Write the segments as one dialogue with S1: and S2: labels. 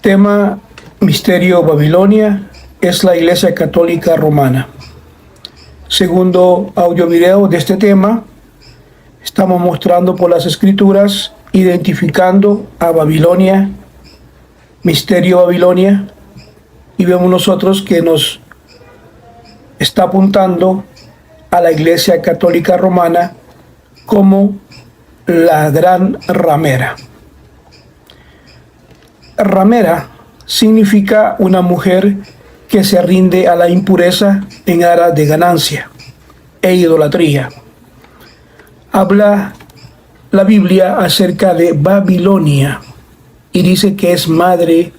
S1: Tema: Misterio Babilonia es la Iglesia Católica Romana. Segundo audio video de este tema, estamos mostrando por las Escrituras, identificando a Babilonia, Misterio Babilonia, y vemos nosotros que nos está apuntando a la Iglesia Católica Romana como la gran ramera. Ramera significa una mujer que se rinde a la impureza en aras de ganancia e idolatría. Habla la Biblia acerca de Babilonia y dice que es madre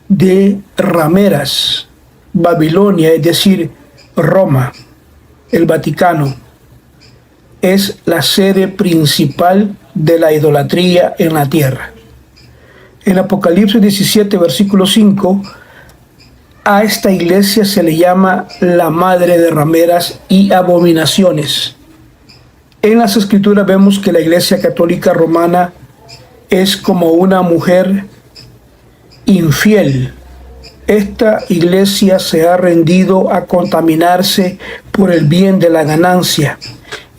S1: de rameras. Babilonia, es decir, Roma, el Vaticano, es la sede principal de la idolatría en la tierra. En Apocalipsis 17, versículo 5, a esta iglesia se le llama la madre de rameras y abominaciones. En las Escrituras vemos que la Iglesia Católica Romana es como una mujer infiel. Esta iglesia se ha rendido a contaminarse por el bien de la ganancia.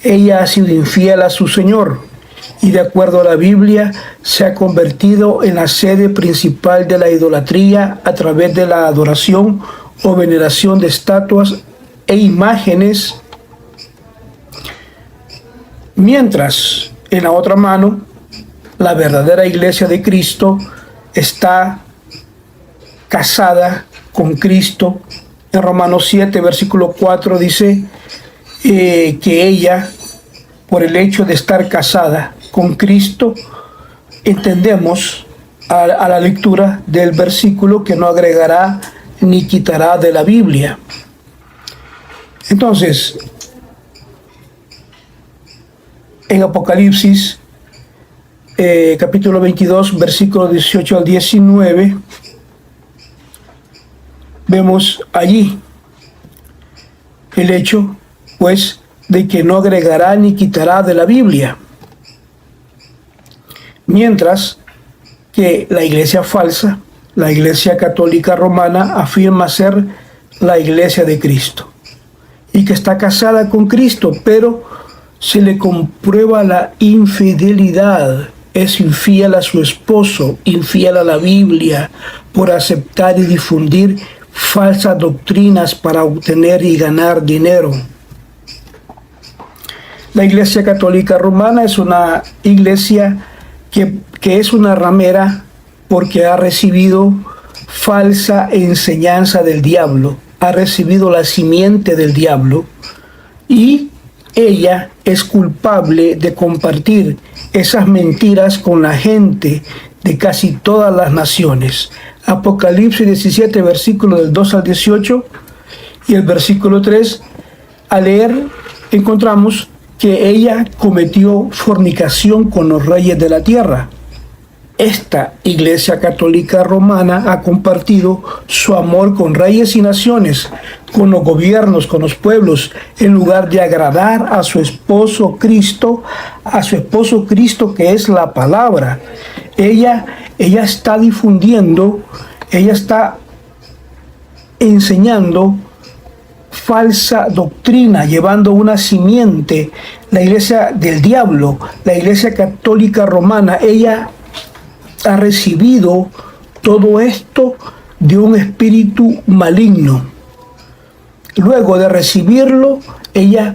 S1: Ella ha sido infiel a su Señor y, de acuerdo a la Biblia, se ha convertido en la sede principal de la idolatría a través de la adoración o veneración de estatuas e imágenes, mientras en la otra mano la verdadera iglesia de Cristo está casada con Cristo. En Romanos 7, versículo 4 dice que ella, por el hecho de estar casada con Cristo, entendemos a la lectura del versículo que no agregará ni quitará de la Biblia. Entonces, en Apocalipsis capítulo 22, versículos 18 al 19, vemos allí el hecho, pues, de que no agregará ni quitará de la Biblia. Mientras que la iglesia falsa, la Iglesia Católica Romana, afirma ser la iglesia de Cristo y que está casada con Cristo, pero se le comprueba la infidelidad. Es infiel a su esposo, infiel a la Biblia, por aceptar y difundir falsas doctrinas para obtener y ganar dinero. La Iglesia Católica Romana es una iglesia que es una ramera porque ha recibido falsa enseñanza del diablo, ha recibido la simiente del diablo, y ella es culpable de compartir esas mentiras con la gente de casi todas las naciones. Apocalipsis 17, versículos del 2 al 18 y el versículo 3, al leer encontramos que ella cometió fornicación con los reyes de la tierra. Esta Iglesia Católica Romana ha compartido su amor con reyes y naciones, con los gobiernos, con los pueblos, en lugar de agradar a su esposo Cristo, que es la palabra. Ella está difundiendo, ella está enseñando falsa doctrina, llevando una simiente, la iglesia del diablo. La Iglesia Católica Romana, ella ha recibido todo esto de un espíritu maligno. Luego de recibirlo, ella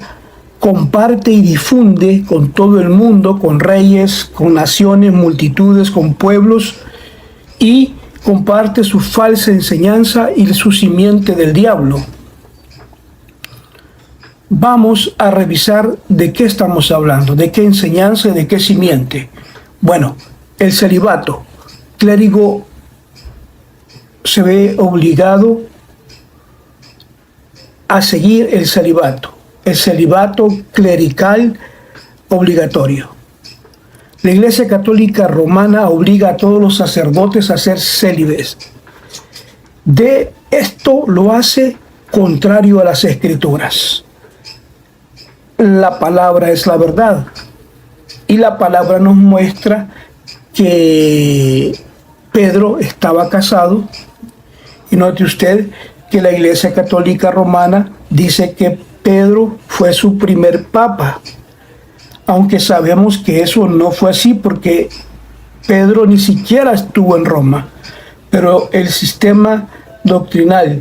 S1: comparte y difunde con todo el mundo, con reyes, con naciones, multitudes, con pueblos, y comparte su falsa enseñanza y su simiente del diablo. Vamos a revisar de qué estamos hablando, de qué enseñanza y de qué simiente. Bueno, el celibato. Clérigo se ve obligado a seguir el celibato clerical obligatorio. La Iglesia Católica Romana obliga a todos los sacerdotes a ser célibes. De esto lo hace contrario a las Escrituras. La palabra es la verdad, y la palabra nos muestra que Pedro estaba casado. Y note usted que la Iglesia Católica Romana dice que Pedro fue su primer papa, aunque sabemos que eso no fue así porque Pedro ni siquiera estuvo en Roma. Pero el sistema doctrinal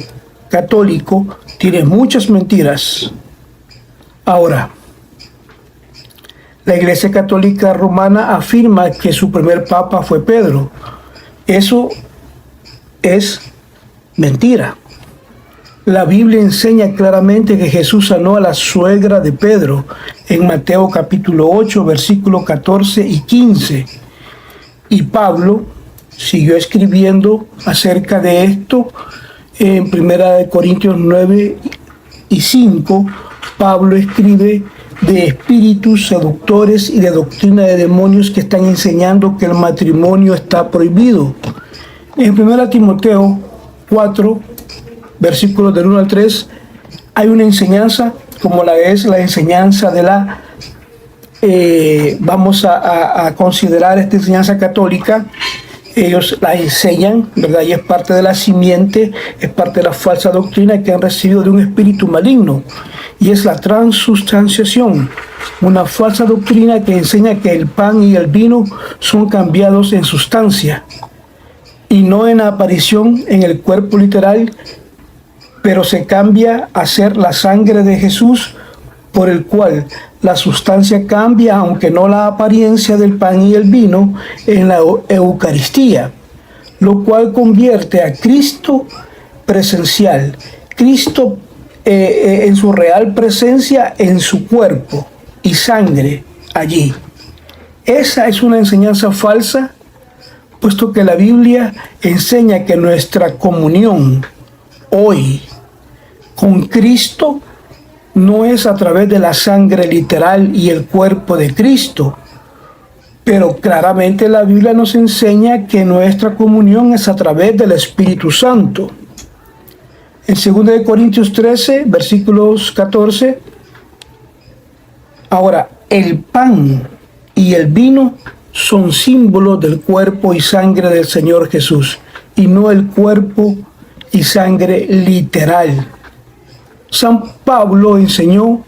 S1: católico tiene muchas mentiras. Ahora, la Iglesia Católica Romana afirma que su primer papa fue Pedro. Eso es mentira. La Biblia enseña claramente que Jesús sanó a la suegra de Pedro en Mateo capítulo 8, versículos 14 y 15. Y Pablo siguió escribiendo acerca de esto en 1 Corintios 9 y 5. Pablo escribe de espíritus seductores y de doctrina de demonios que están enseñando que el matrimonio está prohibido. En 1 Timoteo 4, versículos del 1 al 3, hay una enseñanza como la es la enseñanza de la, vamos a considerar esta enseñanza católica. Ellos la enseñan, ¿verdad? Y es parte de la simiente, es parte de la falsa doctrina que han recibido de un espíritu maligno. Y es la transustanciación, una falsa doctrina que enseña que el pan y el vino son cambiados en sustancia y no en aparición en el cuerpo literal, pero se cambia a ser la sangre de Jesús, por el cual la sustancia cambia, aunque no la apariencia del pan y el vino, en la Eucaristía, lo cual convierte a Cristo presencial, Cristo en su real presencia, en su cuerpo y sangre allí. Esa es una enseñanza falsa, puesto que la Biblia enseña que nuestra comunión hoy con Cristo no es a través de la sangre literal y el cuerpo de Cristo, pero claramente la Biblia nos enseña que nuestra comunión es a través del Espíritu Santo. En 2 Corintios 13, versículos 14, ahora, el pan y el vino son símbolos del cuerpo y sangre del Señor Jesús, y no el cuerpo y sangre literal. San Pablo enseñó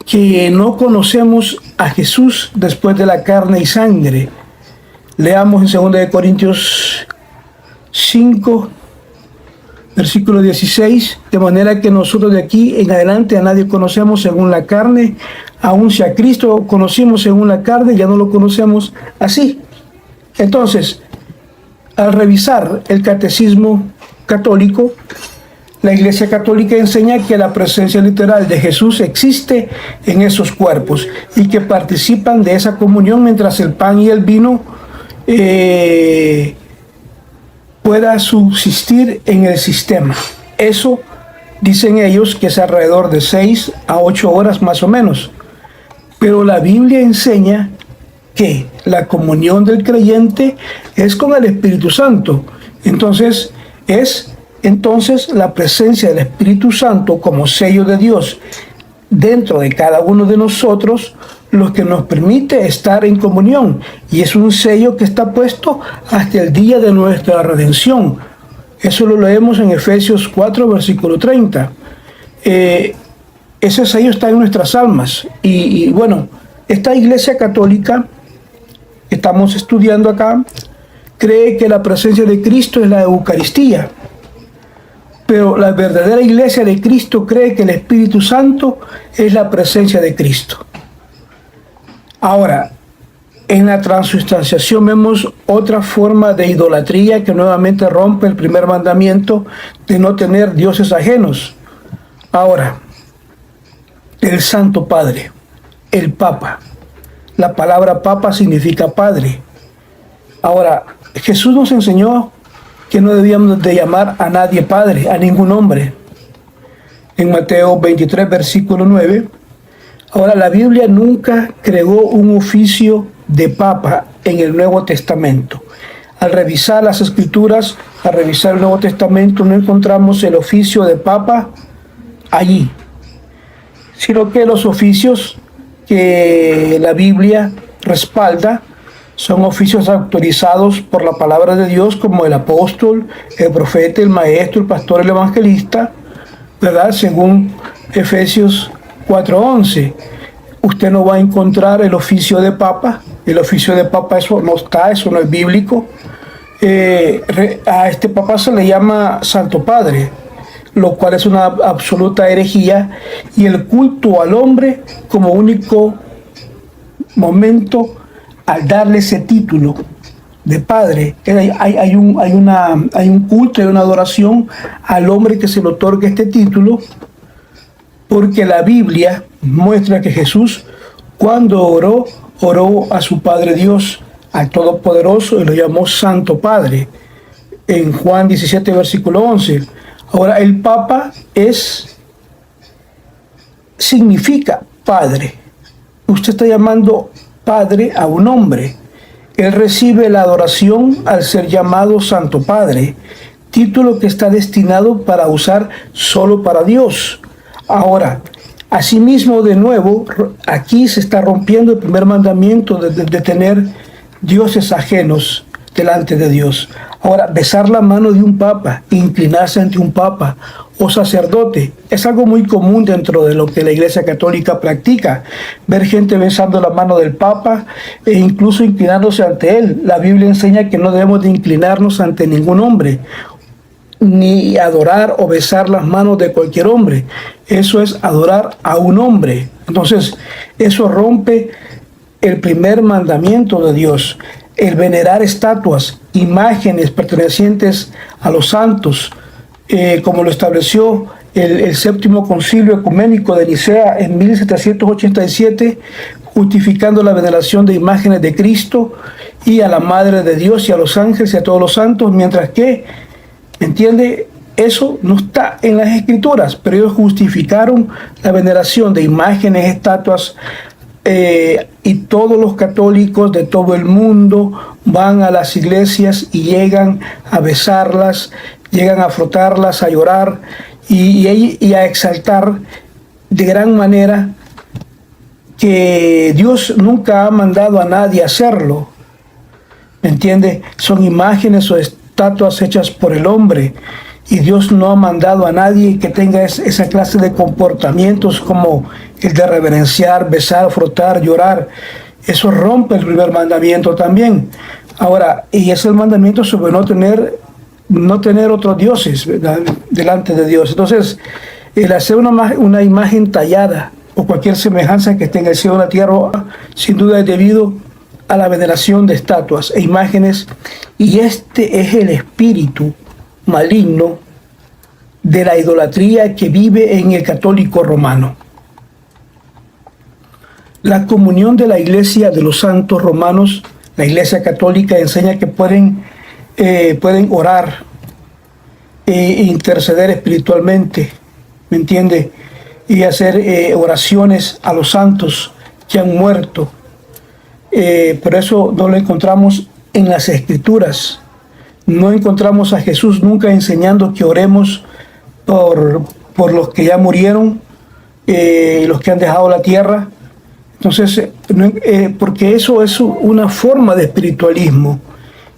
S1: que no conocemos a Jesús después de la carne y sangre. Leamos en 2 Corintios 5, versículo 16, de manera que nosotros de aquí en adelante a nadie conocemos según la carne, aun si a Cristo conocimos según la carne, ya no lo conocemos así. Entonces, al revisar el catecismo católico, la Iglesia Católica enseña que la presencia literal de Jesús existe en esos cuerpos y que participan de esa comunión mientras el pan y el vino pueda subsistir en el sistema. Eso dicen ellos que es alrededor de 6 a 8 horas más o menos. Pero la Biblia enseña que la comunión del creyente es con el Espíritu Santo. Entonces la presencia del Espíritu Santo como sello de Dios dentro de cada uno de nosotros, lo que nos permite estar en comunión, y es un sello que está puesto hasta el día de nuestra redención. Eso lo leemos en Efesios 4, versículo 30. Ese sello está en nuestras almas. Y bueno, esta Iglesia Católica que estamos estudiando acá cree que la presencia de Cristo es la Eucaristía. Pero la verdadera Iglesia de Cristo cree que el Espíritu Santo es la presencia de Cristo. Ahora, en la transustanciación vemos otra forma de idolatría que nuevamente rompe el primer mandamiento de no tener dioses ajenos. Ahora, el Santo Padre, el Papa. La palabra Papa significa Padre. Ahora, Jesús nos enseñó que no debíamos de llamar a nadie Padre, a ningún hombre. En Mateo 23, versículo 9. Ahora, la Biblia nunca creó un oficio de Papa en el Nuevo Testamento. Al revisar las Escrituras, al revisar el Nuevo Testamento, no encontramos el oficio de Papa allí, sino que los oficios que la Biblia respalda Son oficios autorizados por la palabra de Dios, como el apóstol, el profeta, el maestro, el pastor, el evangelista, ¿verdad? Según Efesios 4:11. Usted no va a encontrar el oficio de papa. El oficio de papa, eso no está, eso no es bíblico. A este papa se le llama Santo Padre, lo cual es una absoluta herejía, y el culto al hombre como único momento al darle ese título de padre. Hay un culto, hay una adoración al hombre que se le otorga este título, porque la Biblia muestra que Jesús, cuando oró a su Padre Dios, al Todopoderoso, y lo llamó Santo Padre, en Juan 17, versículo 11. Ahora, el Papa significa Padre. Usted está llamando Padre a un hombre. Él recibe la adoración al ser llamado Santo Padre, título que está destinado para usar solo para Dios. Ahora, asimismo, de nuevo, aquí se está rompiendo el primer mandamiento de tener dioses ajenos delante de Dios. Ahora, besar la mano de un papa, inclinarse ante un papa o sacerdote, es algo muy común dentro de lo que la Iglesia Católica practica. Ver gente besando la mano del papa e incluso inclinándose ante él. La Biblia enseña que no debemos de inclinarnos ante ningún hombre, ni adorar o besar las manos de cualquier hombre. Eso es adorar a un hombre. Entonces, eso rompe el primer mandamiento de Dios, el venerar estatuas, imágenes pertenecientes a los santos, como lo estableció el séptimo concilio ecuménico de Nicea en 1787, justificando la veneración de imágenes de Cristo y a la Madre de Dios y a los ángeles y a todos los santos, mientras que, ¿entiende?, eso no está en las Escrituras, pero ellos justificaron la veneración de imágenes, estatuas, y todos los católicos de todo el mundo van a las iglesias y llegan a besarlas, llegan a frotarlas, a llorar y a exaltar de gran manera que Dios nunca ha mandado a nadie a hacerlo. ¿Me entiende? Son imágenes o estatuas hechas por el hombre, y Dios no ha mandado a nadie que tenga esa clase de comportamientos como el de reverenciar, besar, frotar, llorar. Eso rompe el primer mandamiento también. Ahora, y es el mandamiento sobre no tener otros dioses, ¿verdad?, delante de Dios. Entonces, el hacer una imagen tallada o cualquier semejanza que esté en el cielo o la tierra, sin duda es debido a la veneración de estatuas e imágenes, y este es el espíritu maligno de la idolatría que vive en el católico romano. La comunión de la Iglesia de los santos romanos, la Iglesia católica, enseña que pueden orar e interceder espiritualmente, ¿me entiende?, y hacer oraciones a los santos que han muerto. Por eso no lo encontramos en las Escrituras. No encontramos a Jesús nunca enseñando que oremos por los que ya murieron, los que han dejado la tierra. Entonces, porque eso es una forma de espiritualismo,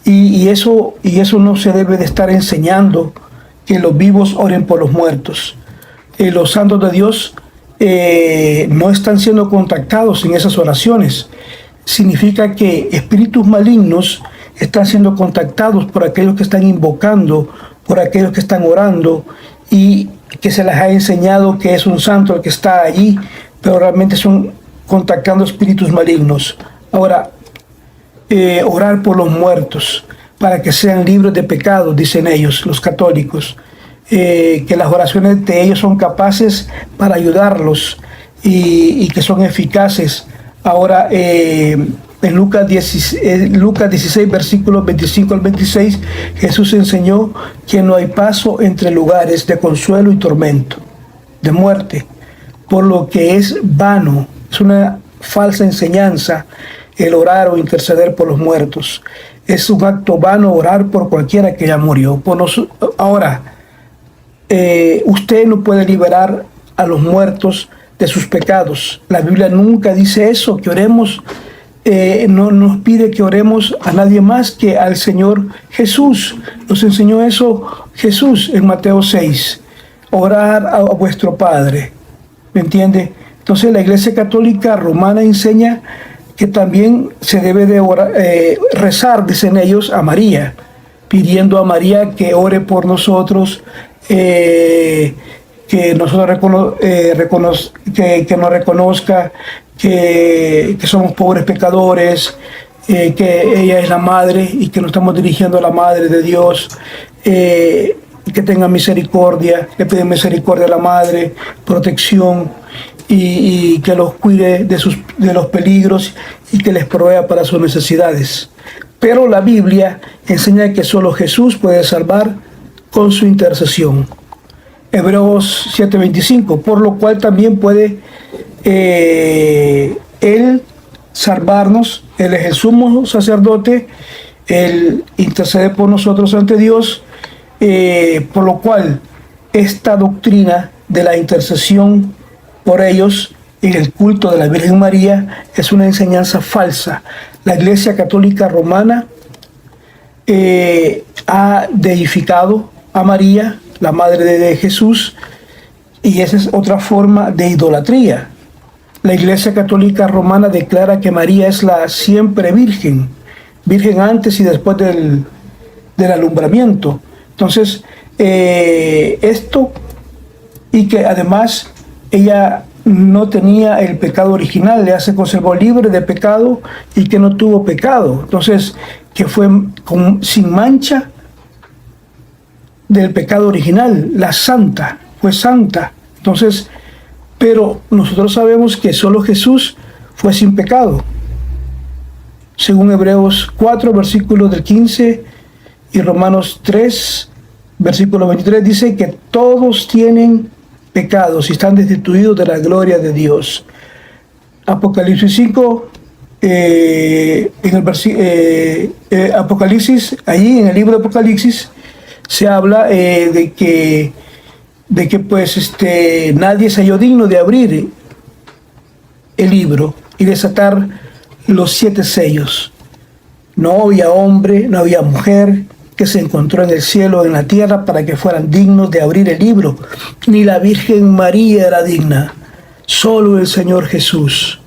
S1: y eso no se debe de estar enseñando, que los vivos oren por los muertos. Los santos de Dios no están siendo contactados en esas oraciones. Significa que espíritus malignos están siendo contactados por aquellos que están invocando, por aquellos que están orando, y que se les ha enseñado que es un santo el que está allí, pero realmente son contactando espíritus malignos. Ahora, orar por los muertos para que sean libres de pecado, dicen ellos, los católicos, que las oraciones de ellos son capaces para ayudarlos y que son eficaces. Ahora, en Lucas 16, versículos 25 al 26, Jesús enseñó que no hay paso entre lugares de consuelo y tormento, de muerte, por lo que es vano, es una falsa enseñanza el orar o interceder por los muertos. Es un acto vano orar por cualquiera que ya murió. Ahora, usted no puede liberar a los muertos de sus pecados. La Biblia nunca dice eso, que oremos no nos pide que oremos a nadie más que al Señor Jesús. Nos enseñó eso Jesús en Mateo 6. Orar a vuestro Padre. ¿Me entiende? Entonces la Iglesia Católica Romana enseña que también se debe de rezar, dicen ellos, a María, pidiendo a María que ore por nosotros, que nosotros que nos reconozca que somos pobres pecadores, que ella es la madre y que nos estamos dirigiendo a la madre de Dios, que tenga misericordia, le pide misericordia a la madre, protección y que los cuide de los peligros y que les provea para sus necesidades. Pero la Biblia enseña que solo Jesús puede salvar con su intercesión. Hebreos 7:25, por lo cual también puede Él salvarnos. Él es el sumo sacerdote, Él intercede por nosotros ante Dios, por lo cual esta doctrina de la intercesión por ellos en el culto de la Virgen María es una enseñanza falsa. La Iglesia Católica Romana ha deificado a María, la madre de Jesús, y esa es otra forma de idolatría. La Iglesia Católica Romana declara que María es la siempre virgen, virgen antes y después del alumbramiento. Entonces, esto, y que además ella no tenía el pecado original, ella se conservó libre de pecado y que no tuvo pecado. Entonces, que fue sin mancha del pecado original, la santa, fue santa. Entonces, pero nosotros sabemos que solo Jesús fue sin pecado. Según Hebreos 4, versículos del 15 y Romanos 3, versículo 23, dice que todos tienen pecados y están destituidos de la gloria de Dios. Apocalipsis 5, Apocalipsis, allí en el libro de Apocalipsis, se habla de que pues nadie se halló digno de abrir el libro y desatar los 7 sellos. No había hombre, no había mujer que se encontró en el cielo o en la tierra para que fueran dignos de abrir el libro. Ni la Virgen María era digna, solo el Señor Jesús,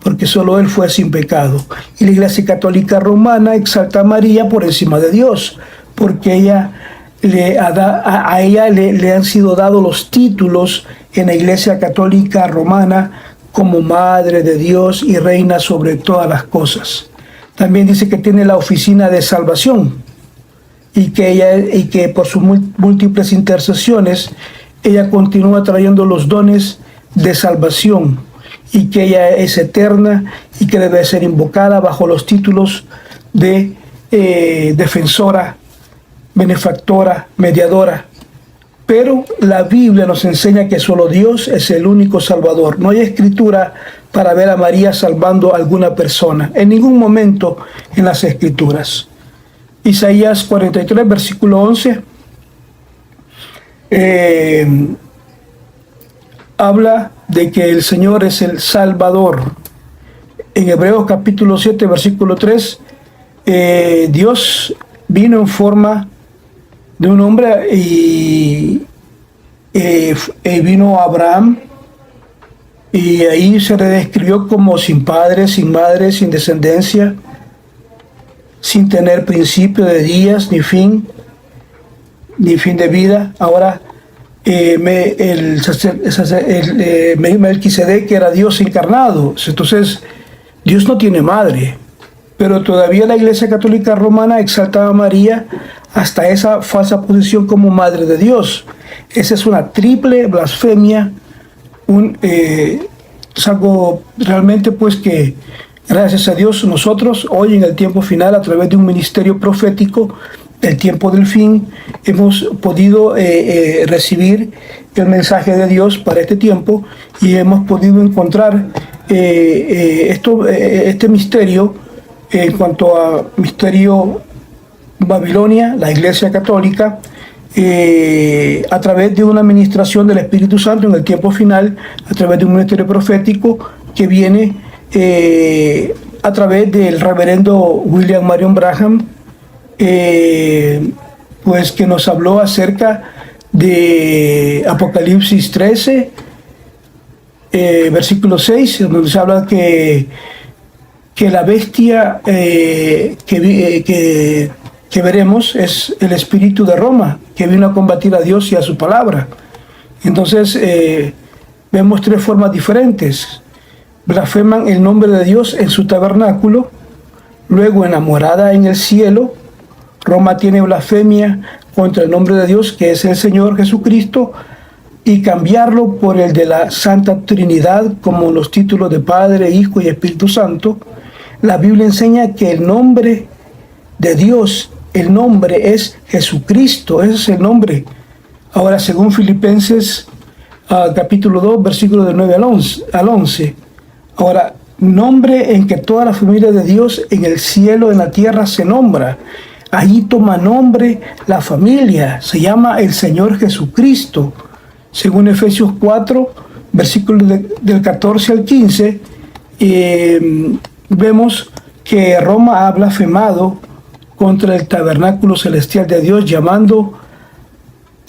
S1: porque solo Él fue sin pecado. Y la Iglesia Católica Romana exalta a María por encima de Dios, porque a ella le han sido dados los títulos en la Iglesia Católica Romana como Madre de Dios y Reina sobre todas las cosas. También dice que tiene la oficina de salvación y que por sus múltiples intercesiones ella continúa trayendo los dones de salvación y que ella es eterna y que debe ser invocada bajo los títulos de defensora, benefactora, mediadora. Pero la Biblia nos enseña que solo Dios es el único Salvador. No hay escritura para ver a María salvando a alguna persona, en ningún momento en las Escrituras. Isaías 43, versículo 11, habla de que el Señor es el Salvador. En Hebreos capítulo 7, versículo 3, Dios vino en forma de un hombre y vino Abraham, y ahí se le describió como sin padre, sin madre, sin descendencia, sin tener principio de días, ni fin de vida. Ahora Melquisedec era Dios encarnado. Entonces Dios no tiene madre, pero todavía la Iglesia Católica Romana exaltaba a María hasta esa falsa posición como Madre de Dios. Esa es una triple blasfemia, es algo realmente pues que, gracias a Dios, nosotros hoy en el tiempo final, a través de un ministerio profético, el tiempo del fin, hemos podido recibir el mensaje de Dios para este tiempo y hemos podido encontrar este misterio en cuanto a misterio Babilonia, la Iglesia Católica, a través de una administración del Espíritu Santo en el tiempo final, a través de un ministerio profético que viene a través del reverendo William Marion Branham, pues que nos habló acerca de Apocalipsis 13, versículo 6, donde se habla que la bestia que veremos es el espíritu de Roma, que vino a combatir a Dios y a su palabra. Entonces, vemos tres formas diferentes. Blasfeman el nombre de Dios en su tabernáculo, luego enamorada en el cielo. Roma tiene blasfemia contra el nombre de Dios, que es el Señor Jesucristo, y cambiarlo por el de la Santa Trinidad, como los títulos de Padre, Hijo y Espíritu Santo. La Biblia enseña que el nombre de Dios, el nombre es Jesucristo, ese es el nombre. Ahora, según Filipenses capítulo 2, versículos del 9 al 11. Ahora, nombre en que toda la familia de Dios en el cielo, en la tierra, se nombra. Allí toma nombre la familia, se llama el Señor Jesucristo. Según Efesios 4, versículos del 14 al 15, vemos que Roma ha blasfemado contra el tabernáculo celestial de Dios, llamando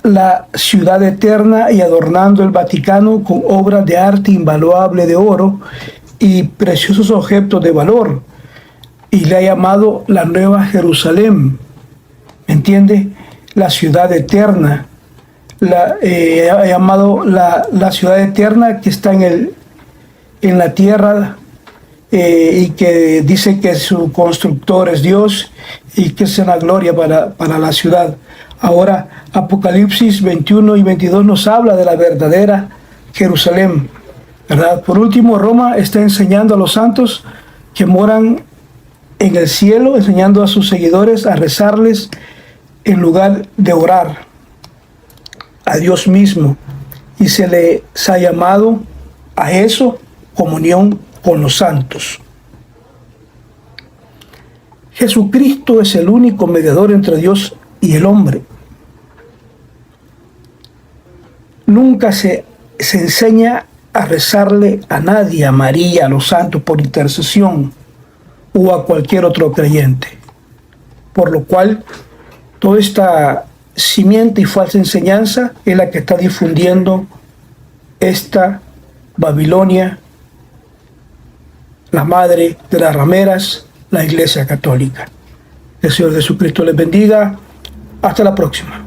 S1: la ciudad eterna y adornando el Vaticano con obras de arte invaluable de oro y preciosos objetos de valor, y le ha llamado la Nueva Jerusalén, ¿me entiende? La ciudad eterna, ha llamado la ciudad eterna que está en la tierra, y que dice que su constructor es Dios y que es una gloria para la ciudad. Ahora, Apocalipsis 21 y 22 nos habla de la verdadera Jerusalén, ¿verdad? Por último, Roma está enseñando a los santos que moran en el cielo, enseñando a sus seguidores a rezarles en lugar de orar a Dios mismo. Y se les ha llamado a eso comunión con los santos. Jesucristo es el único mediador entre Dios y el hombre. Nunca se enseña a rezarle a nadie, a María, a los santos por intercesión o a cualquier otro creyente. Por lo cual, toda esta simiente y falsa enseñanza es la que está difundiendo esta Babilonia, la madre de las rameras, la Iglesia Católica. El Señor Jesucristo les bendiga. Hasta la próxima.